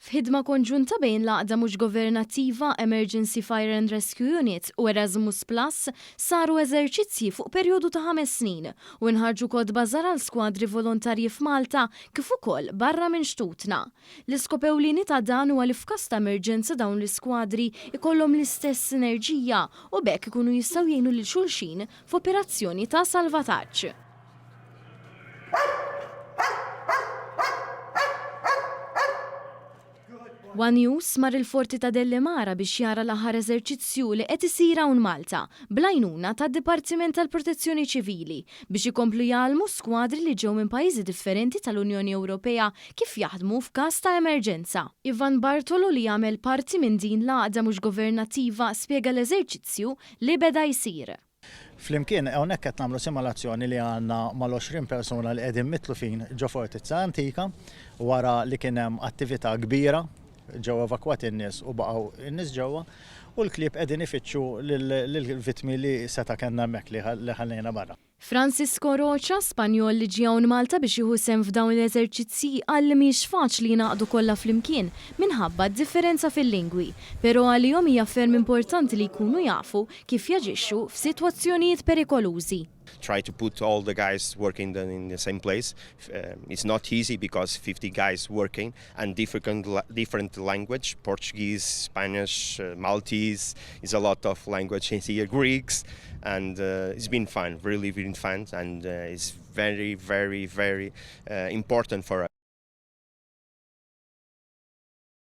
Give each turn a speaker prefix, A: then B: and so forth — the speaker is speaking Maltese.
A: F'ħidma konġunta bejn l-għaqda mhux governattiva Emergency Fire and Rescue Unit u Erasmus Plus saru eżerċizzji fuq perjodu ta' 5 snin u nħarġu kod bażar għal skwadri volontarji f'Malta kif ukoll barra minn xtutna. L-iskop ewlieni ta' dan huwa li f'każ ta' emerġenza dawn l-iskwadri ikollhom l-istess sinerġija u bekk ikunu jistgħu jgħinu lil xulxin f'operazzjoni ta' salvataġġ. One News mar il-Forti ta' Dellemara biex jara l-aħħar eżerċizzju li qed isir hawn Malta bl-għajnuna tad-Dipartiment tal-Protezzjoni Ċivili biex ikomplu jgħalmu skwadri li ġew minn pajjiżi differenti tal-Unjoni Ewropea kif jaħdmu f'każ ta' emerġenza. Ivan Bartolo li jagħmel parti minn din l-għaqda mhux governattiva spjega l-eżerċizzju li beda jsir.
B: Flimkien, hawnhekk qed nagħmlu simulazzjoni li għandna mal-20 persuna li qegħdin mitlufin ġo Fortizza Antika wara li kien hemm attività kbira ġew evakwati n-nies u baqgħu n-nies ġewwa u l-klieb qegħdin ifittxu lill-vittmi li seta' kellna hemmhekk li ħallejna barra.
A: Francisco Rocha, Spanjol li ġie hawn Malta biex jieħu sehem f'dawn l-eżerċizzji qal li mhix faċli jingħaqdu kollha flimkien minħabba d-differenza fil-lingwi, però għalihom hija ferm importanti li jkunu jafu kif jaġixxu f'sitwazzjonijiet perikolużi.
C: Try to put all the guys working in the same place. It's not easy because 50 guys working and different language, Portuguese, Spanish, Maltese, is a lot of languages here, Greeks, and it's been fun, really fun, and it's very, very, very important for us.